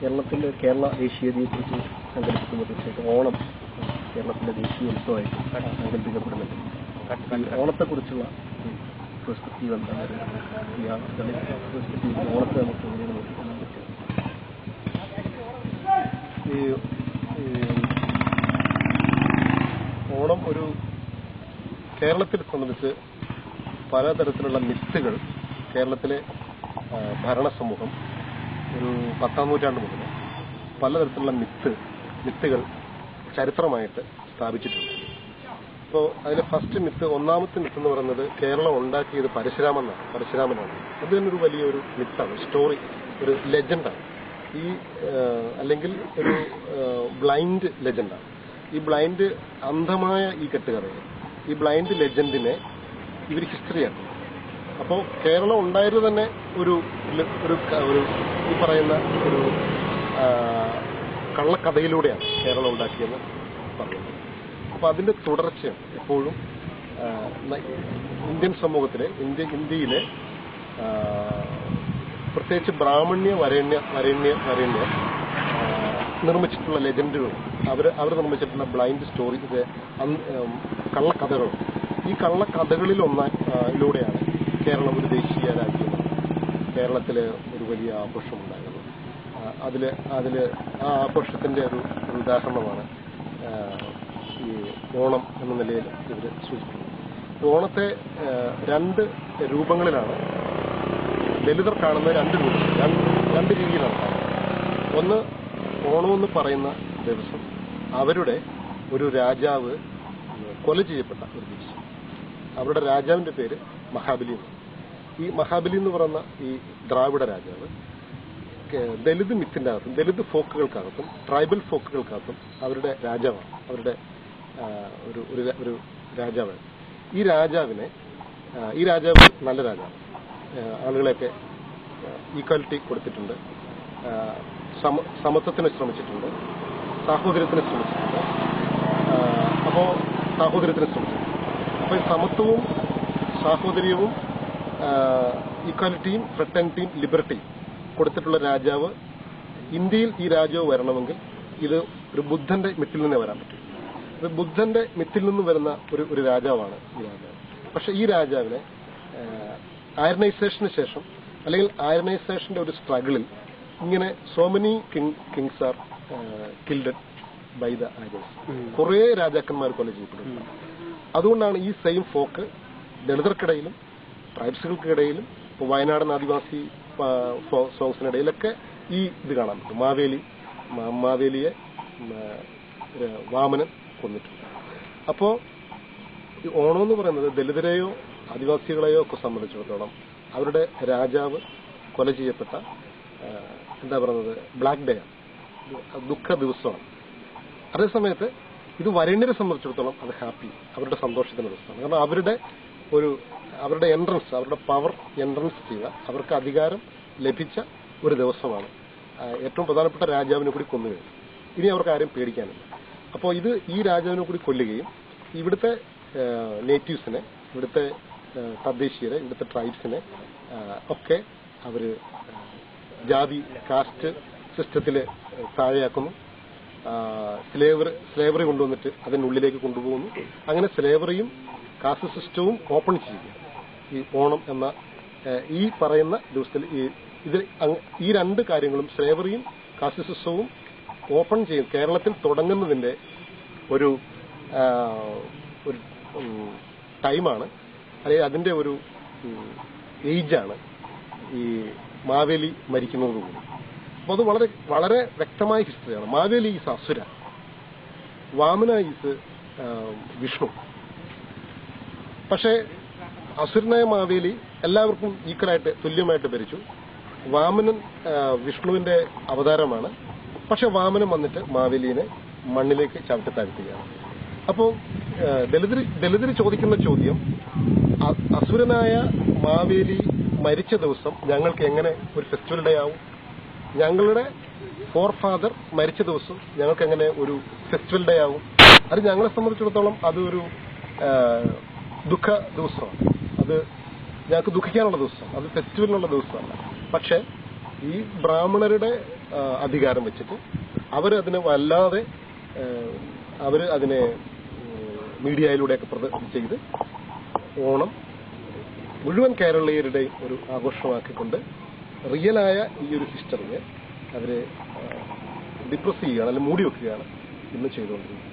കേരളത്തിലെ കേരള ദേശീയതയെക്കുറിച്ച് സങ്കല്പിക്കുമ്പോൾ തീർച്ചയായിട്ടും ഓണം കേരളത്തിലെ ദേശീയ ഉത്സവമായിട്ട് സങ്കല്പിക്കപ്പെടുന്നുണ്ട്. ഓണത്തെക്കുറിച്ചുള്ള പെർസ്പെക്റ്റീവ് എന്താണ്? ഓണത്തെ നമുക്ക് എങ്ങനെയാണ് നോക്കിക്കാണാൻ പറ്റുക? ഓണം ഒരു കേരളത്തെ സംബന്ധിച്ച് പലതരത്തിലുള്ള മിത്തുകൾ കേരളത്തിലെ ഭരണസമൂഹം ഒരു 10-ാം നൂറ്റാണ്ട് മുതൽ പലതരത്തിലുള്ള മിത്തുകൾ ചരിത്രമായിട്ട് സ്ഥാപിച്ചിട്ടുണ്ട്. അപ്പോൾ അതിലെ ഫസ്റ്റ് മിത്ത്, ഒന്നാമത്തെ മിത്ത് എന്ന് പറയുന്നത് കേരളം ഉണ്ടാക്കിയത് പരശുരാമനാണ്. അത് തന്നെ ഒരു വലിയൊരു മിത്താണ്, സ്റ്റോറി, ഒരു ലെജൻഡാണ്. ഈ അല്ലെങ്കിൽ ഒരു ബ്ലൈൻഡ് ലെജൻഡാണ്. ഈ ബ്ലൈൻഡ് അന്ധമായ ഈ കെട്ടുകഥയെ, ഈ ബ്ലൈൻഡ് ലെജൻഡിനെ ഇവർ ഹിസ്റ്ററിയാക്കും. അപ്പോൾ കേരളം ഉണ്ടായത് തന്നെ ഒരു ഈ പറയുന്ന ഒരു കള്ളക്കഥയിലൂടെയാണ് കേരളം ഉണ്ടാക്കിയെന്ന് പറയുന്നത്. അപ്പോൾ അതിന്റെ തുടർച്ചയാണ് എപ്പോഴും ഇന്ത്യൻ സമൂഹത്തിലെ ഇന്ത്യയിലെ പ്രത്യേകിച്ച് ബ്രാഹ്മണ്യ വരേണ്യ നിർമ്മിച്ചിട്ടുള്ള ലെജൻഡുകൾ, അവർ നിർമ്മിച്ചിട്ടുള്ള ബ്ലൈൻഡ് സ്റ്റോറി, കള്ളക്കഥകൾ. ഈ കള്ളക്കഥകളിലൂടെയാണ് കേരളം ഒരു ദേശീയ രാജ്യം, കേരളത്തിൽ ഒരു വലിയ ആഘോഷമുണ്ടാകുന്നത്. അതിൽ ആ ആഘോഷത്തിന്റെ ഒരു ഉദാഹരണമാണ് ഈ ഓണം എന്ന നിലയിൽ ഇവർ സൂചിപ്പിക്കുന്നത്. ഓണത്തെ രണ്ട് രൂപങ്ങളിലാണ് ദലിതർ കാണുന്ന, രണ്ട് രീതിയിലാണ് കാണുന്നത്. ഒന്ന്, ഓണമെന്ന് പറയുന്ന ദിവസം അവരുടെ ഒരു രാജാവ് കൊല ചെയ്യപ്പെട്ട ഒരു ദിവസം. അവരുടെ രാജാവിന്റെ പേര് മഹാബലി. ഈ മഹാബലി എന്ന് പറയുന്ന ഈ ദ്രാവിഡ രാജാവ് ദലിത് മിത്തിന്റെ അകത്തും ദലിത് ഫോക്കുകൾക്കകത്തും ട്രൈബൽ ഫോക്കുകൾക്കകത്തും അവരുടെ രാജാവാണ്, അവരുടെ ഒരു രാജാവാണ്. ഈ രാജാവ് നല്ല രാജാവ്. ആളുകളെയൊക്കെ ഈക്വാലിറ്റി കൊടുത്തിട്ടുണ്ട്, സമത്വത്തിന് ശ്രമിച്ചിട്ടുണ്ട്, സാഹോദര്യത്തിന് ശ്രമിച്ചിട്ടുണ്ട്. അപ്പോൾ ഈ സമത്വവും സാഹോദര്യവും ഈക്വാലിറ്റിയും ഫ്രട്ടേണിറ്റിയും ലിബർട്ടിയും കൊടുത്തിട്ടുള്ള രാജാവ്, ഇന്ത്യയിൽ ഈ രാജാവ് വരണമെങ്കിൽ ഇത് ഒരു ബുദ്ധന്റെ മിത്തിൽ നിന്നേ വരാൻ പറ്റും. ഇത് ബുദ്ധന്റെ മിത്തിൽ നിന്ന് വരുന്ന ഒരു രാജാവാണ് ഈ രാജാവ്. പക്ഷെ ഈ രാജാവിനെ ആയർനൈസേഷന് ശേഷം, അല്ലെങ്കിൽ ആയർനൈസേഷന്റെ ഒരു സ്ട്രഗിളിൽ ഇങ്ങനെ so many kings are killed by the Aryans, കുറെ രാജാക്കന്മാർ കൊല ചെയ്യപ്പെടുന്നു. അതുകൊണ്ടാണ് ഈ സെയിം ഫോക്ക് ദളിതർക്കിടയിലും ട്രൈബ്സുകൾക്കിടയിലും, ഇപ്പോൾ വയനാടൻ ആദിവാസി സോങ്സിനിടയിലൊക്കെ ഈ ഇത് കാണാൻ പറ്റും. മാവേലിയെ വാമനൻ കൊന്നിട്ടുണ്ട്. അപ്പോൾ ഈ ഓണം എന്ന് പറയുന്നത് ദലിതരെയോ ആദിവാസികളെയോ ഒക്കെ സംബന്ധിച്ചിടത്തോളം അവരുടെ രാജാവ് കൊല ചെയ്യപ്പെട്ട ബ്ലാക്ക് ഡേ ആണ്, ദുഃഖ ദിവസമാണ്. അതേസമയത്ത് ഇത് വരേണ്യരെ സംബന്ധിച്ചിടത്തോളം അത് ഹാപ്പി, അവരുടെ സന്തോഷത്തിന്റെ ദിവസമാണ്. കാരണം അവരുടെ എൻട്രൻസ്, അവരുടെ പവർ എൻട്രൻസ് ചെയ്ത, അവർക്ക് അധികാരം ലഭിച്ച ഒരു ദിവസമാണ്. ഏറ്റവും പ്രധാനപ്പെട്ട രാജാവിനെ കൂടി കൊന്നുകഴിഞ്ഞു. ഇനി അവർക്ക് ആരും പേടിക്കാനില്ല. അപ്പോൾ ഈ രാജാവിനെ കൂടി കൊല്ലുകയും ഇവിടുത്തെ നേറ്റീവ്സിനെ, ഇവിടുത്തെ തദ്ദേശീയരെ, ഇവിടുത്തെ ട്രൈബ്സിനെ ഒക്കെ അവർ ജാതി കാസ്റ്റ് സിസ്റ്റത്തിൽ താഴെയാക്കുന്നു. സ്ലേവറി കൊണ്ടുവന്നിട്ട് അതിനുള്ളിലേക്ക് കൊണ്ടുപോകുന്നു. അങ്ങനെ സ്ലേവറിയും കാസ്റ്റ് സിസ്റ്റവും ഓപ്പൺ ചെയ്യുക ഈ ഓണം എന്ന ഈ പറയുന്ന ദിവസത്തിൽ. ഈ രണ്ട് കാര്യങ്ങളും, സ്ലേവറിയും കാസ്റ്റ് സിസ്റ്റവും ഓപ്പൺ ചെയ്യും. കേരളത്തിൽ തുടങ്ങുന്നതിന്റെ ഒരു ടൈമാണ്, അല്ലെങ്കിൽ അതിന്റെ ഒരു ഏജാണ് ഈ മാവേലി മരിക്കുന്നതോടുകൂടി. അപ്പോൾ അത് വളരെ വളരെ വ്യക്തമായ ഹിസ്റ്ററിയാണ്. മാവേലി ഈസ് അസുര, വാമന ഈസ് വിഷ്ണു. പക്ഷേ അസുരനായ മാവേലി എല്ലാവർക്കും ഈക്വലായിട്ട്, തുല്യമായിട്ട് ഭരിച്ചു. വാമനൻ വിഷ്ണുവിന്റെ അവതാരമാണ്. പക്ഷെ വാമനൻ വന്നിട്ട് മാവേലിനെ മണ്ണിലേക്ക് ചവിട്ടി താഴ്ത്തുകയാണ്. അപ്പോൾ ദലിതർ ചോദിക്കുന്ന ചോദ്യം, അസുരനായ മാവേലി മരിച്ച ദിവസം ഞങ്ങൾക്ക് എങ്ങനെ ഒരു ഫെസ്റ്റിവൽ ഡേ ആവും? ഞങ്ങളുടെ ഫോർഫാദർ മരിച്ച ദിവസം ഞങ്ങൾക്ക് എങ്ങനെ ഒരു ഫെസ്റ്റിവൽ ഡേ ആവും? അത് ഞങ്ങളെ സംബന്ധിച്ചിടത്തോളം അതൊരു ദുഃഖ ദിവസമാണ്. അത് ഞങ്ങൾക്ക് ദുഃഖിക്കാനുള്ള ദിവസം, അത് ഫെസ്റ്റിവലിനുള്ള ദിവസമല്ല. പക്ഷെ ഈ ബ്രാഹ്മണരുടെ അധികാരം വെച്ചിട്ട് അവരതിനെ വല്ലാതെ അതിനെ മീഡിയയിലൂടെയൊക്കെ ചെയ്ത് ഓണം മുഴുവൻ കേരളീയരുടെയും ഒരു ആഘോഷമാക്കിക്കൊണ്ട് റിയലായ ഈ ഒരു ഹിസ്റ്ററിയെ അവര് ഡിപ്രസ് ചെയ്യുകയാണ്, അല്ലെങ്കിൽ മൂടി വെക്കുകയാണ് ഇന്ന് ചെയ്തുകൊണ്ടിരിക്കുന്നത്.